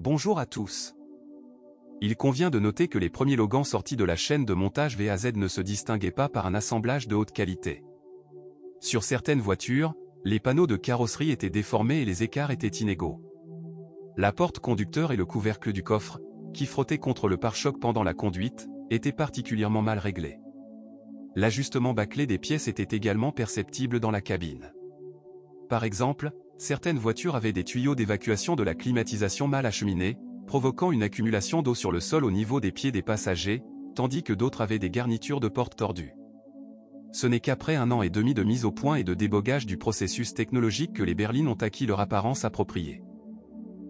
Bonjour à tous. Il convient de noter que les premiers Logan sortis de la chaîne de montage VAZ ne se distinguaient pas par un assemblage de haute qualité. Sur certaines voitures, les panneaux de carrosserie étaient déformés et les écarts étaient inégaux. La porte conducteur et le couvercle du coffre, qui frottait contre le pare-choc pendant la conduite, étaient particulièrement mal réglés. L'ajustement bâclé des pièces était également perceptible dans la cabine. Par exemple, certaines voitures avaient des tuyaux d'évacuation de la climatisation mal acheminés, provoquant une accumulation d'eau sur le sol au niveau des pieds des passagers, tandis que d'autres avaient des garnitures de portes tordues. Ce n'est qu'après 1 an et demi de mise au point et de débogage du processus technologique que les berlines ont acquis leur apparence appropriée.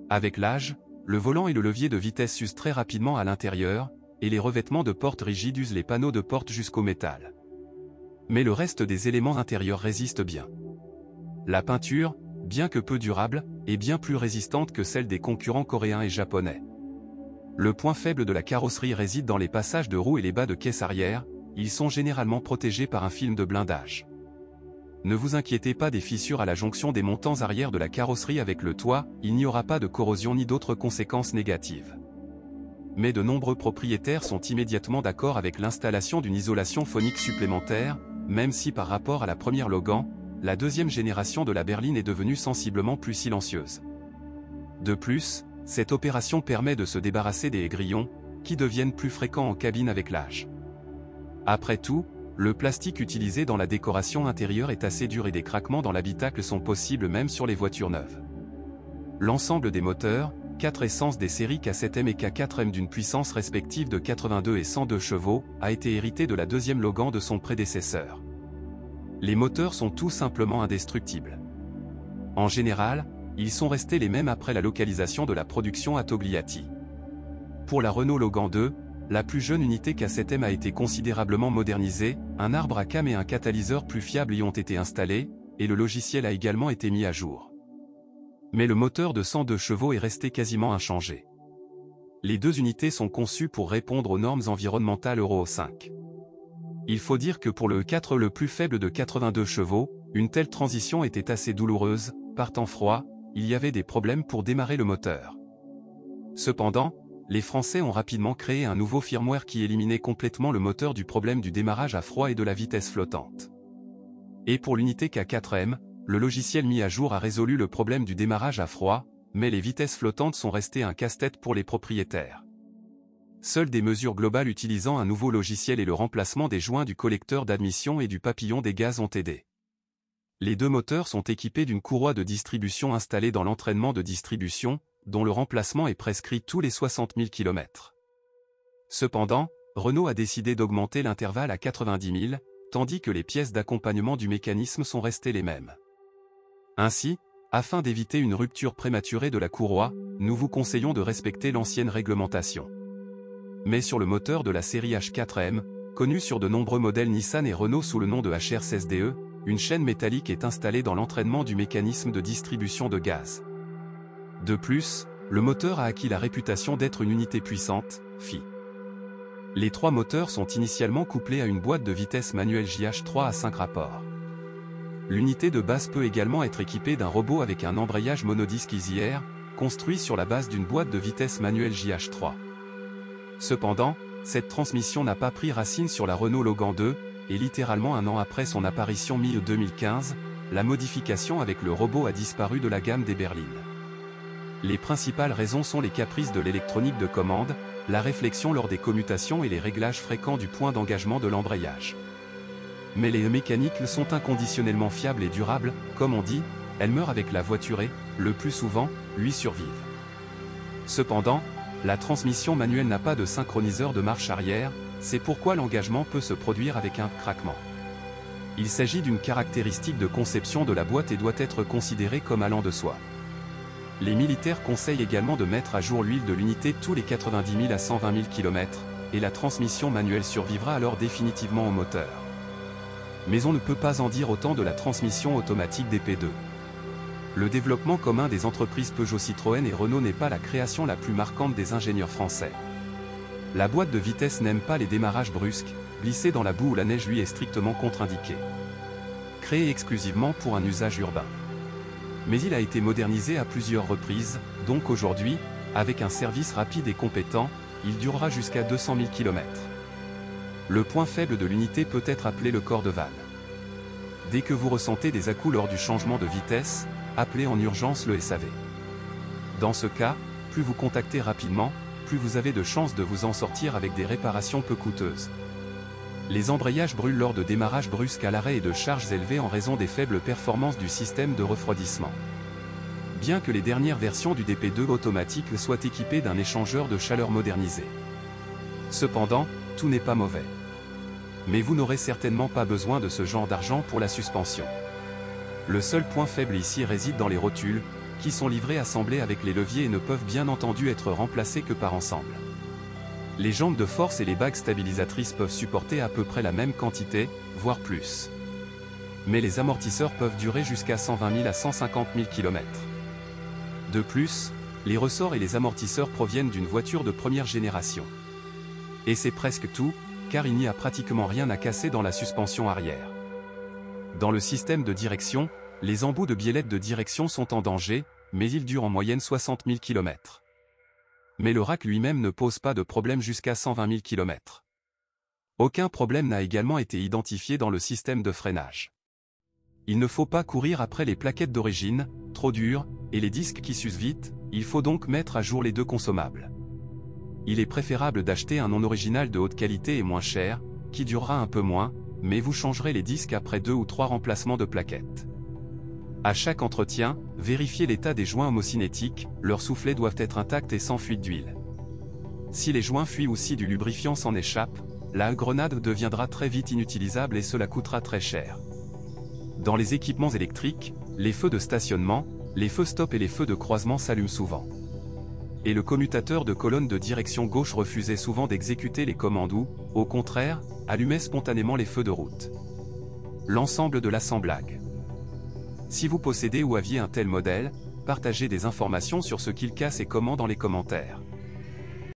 Avec l'âge, le volant et le levier de vitesse s'usent très rapidement à l'intérieur, et les revêtements de porte rigides usent les panneaux de porte jusqu'au métal. Mais le reste des éléments intérieurs résiste bien. La peinture, bien que peu durable, est bien plus résistante que celle des concurrents coréens et japonais. Le point faible de la carrosserie réside dans les passages de roues et les bas de caisse arrière, ils sont généralement protégés par un film de blindage. Ne vous inquiétez pas des fissures à la jonction des montants arrière de la carrosserie avec le toit, il n'y aura pas de corrosion ni d'autres conséquences négatives. Mais de nombreux propriétaires sont immédiatement d'accord avec l'installation d'une isolation phonique supplémentaire, même si par rapport à la première Logan, la deuxième génération de la berline est devenue sensiblement plus silencieuse. De plus, cette opération permet de se débarrasser des aiguillons, qui deviennent plus fréquents en cabine avec l'âge. Après tout, le plastique utilisé dans la décoration intérieure est assez dur et des craquements dans l'habitacle sont possibles même sur les voitures neuves. L'ensemble des moteurs, 4 essences des séries K7M et K4M d'une puissance respective de 82 et 102 chevaux, a été hérité de la deuxième Logan de son prédécesseur. Les moteurs sont tout simplement indestructibles. En général, ils sont restés les mêmes après la localisation de la production à Togliatti. Pour la Renault Logan 2, la plus jeune unité K7M a été considérablement modernisée, un arbre à cam et un catalyseur plus fiable y ont été installés, et le logiciel a également été mis à jour. Mais le moteur de 102 chevaux est resté quasiment inchangé. Les deux unités sont conçues pour répondre aux normes environnementales Euro 5. Il faut dire que pour le E4 le plus faible de 82 chevaux, une telle transition était assez douloureuse, par temps froid, il y avait des problèmes pour démarrer le moteur. Cependant, les Français ont rapidement créé un nouveau firmware qui éliminait complètement le moteur du problème du démarrage à froid et de la vitesse flottante. Et pour l'unité K4M, le logiciel mis à jour a résolu le problème du démarrage à froid, mais les vitesses flottantes sont restées un casse-tête pour les propriétaires. Seules des mesures globales utilisant un nouveau logiciel et le remplacement des joints du collecteur d'admission et du papillon des gaz ont aidé. Les deux moteurs sont équipés d'une courroie de distribution installée dans l'entraînement de distribution, dont le remplacement est prescrit tous les 60 000 km. Cependant, Renault a décidé d'augmenter l'intervalle à 90 000, tandis que les pièces d'accompagnement du mécanisme sont restées les mêmes. Ainsi, afin d'éviter une rupture prématurée de la courroie, nous vous conseillons de respecter l'ancienne réglementation. Mais sur le moteur de la série H4M, connu sur de nombreux modèles Nissan et Renault sous le nom de HR16DE, une chaîne métallique est installée dans l'entraînement du mécanisme de distribution de gaz. De plus, le moteur a acquis la réputation d'être une unité puissante, FI. Les trois moteurs sont initialement couplés à une boîte de vitesse manuelle JH3 à 5 rapports. L'unité de base peut également être équipée d'un robot avec un embrayage monodisque Easy Air, construit sur la base d'une boîte de vitesse manuelle JH3. Cependant, cette transmission n'a pas pris racine sur la Renault Logan 2, et littéralement 1 an après son apparition mi-2015, la modification avec le robot a disparu de la gamme des berlines. Les principales raisons sont les caprices de l'électronique de commande, la réflexion lors des commutations et les réglages fréquents du point d'engagement de l'embrayage. Mais les mécaniques sont inconditionnellement fiables et durables, comme on dit, elles meurent avec la voiture et, le plus souvent, lui survivent. Cependant, la transmission manuelle n'a pas de synchroniseur de marche arrière, c'est pourquoi l'engagement peut se produire avec un craquement. Il s'agit d'une caractéristique de conception de la boîte et doit être considérée comme allant de soi. Les militaires conseillent également de mettre à jour l'huile de l'unité tous les 90 000 à 120 000 km, et la transmission manuelle survivra alors définitivement au moteur. Mais on ne peut pas en dire autant de la transmission automatique des P2. Le développement commun des entreprises Peugeot, Citroën et Renault n'est pas la création la plus marquante des ingénieurs français. La boîte de vitesse n'aime pas les démarrages brusques, glisser dans la boue ou la neige lui est strictement contre-indiqué. Créé exclusivement pour un usage urbain. Mais il a été modernisé à plusieurs reprises, donc aujourd'hui, Avec un service rapide et compétent, il durera jusqu'à 200 000 km. Le point faible de l'unité peut être appelé le corps de vanne. Dès que vous ressentez des à-coups lors du changement de vitesse, appelez en urgence le SAV. Dans ce cas, plus vous contactez rapidement, plus vous avez de chances de vous en sortir avec des réparations peu coûteuses. Les embrayages brûlent lors de démarrage brusque à l'arrêt et de charges élevées en raison des faibles performances du système de refroidissement. Bien que les dernières versions du DP2 automatique soient équipées d'un échangeur de chaleur modernisé. Cependant, tout n'est pas mauvais. Mais vous n'aurez certainement pas besoin de ce genre d'argent pour la suspension. Le seul point faible ici réside dans les rotules, qui sont livrés assemblés avec les leviers et ne peuvent bien entendu être remplacés que par ensemble. Les jambes de force et les bagues stabilisatrices peuvent supporter à peu près la même quantité, voire plus. Mais les amortisseurs peuvent durer jusqu'à 120 000 à 150 000 km. De plus, les ressorts et les amortisseurs proviennent d'une voiture de première génération. Et c'est presque tout, car il n'y a pratiquement rien à casser dans la suspension arrière. Dans le système de direction, les embouts de biellette de direction sont en danger, mais ils durent en moyenne 60 000 km. Mais le rack lui-même ne pose pas de problème jusqu'à 120 000 km. Aucun problème n'a également été identifié dans le système de freinage. Il ne faut pas courir après les plaquettes d'origine, trop dures, et les disques qui s'usent vite, il faut donc mettre à jour les deux consommables. Il est préférable d'acheter un non original de haute qualité et moins cher, qui durera un peu moins, mais vous changerez les disques après 2 ou 3 remplacements de plaquettes. À chaque entretien, vérifiez l'état des joints homocinétiques, leurs soufflets doivent être intacts et sans fuite d'huile. Si les joints fuient ou si du lubrifiant s'en échappe, la grenade deviendra très vite inutilisable et cela coûtera très cher. Dans les équipements électriques, les feux de stationnement, les feux stop et les feux de croisement s'allument souvent. Et le commutateur de colonne de direction gauche refusait souvent d'exécuter les commandes ou, au contraire, allumait spontanément les feux de route. L'ensemble de l'assemblage. Si vous possédez ou aviez un tel modèle, partagez des informations sur ce qu'il casse et comment dans les commentaires.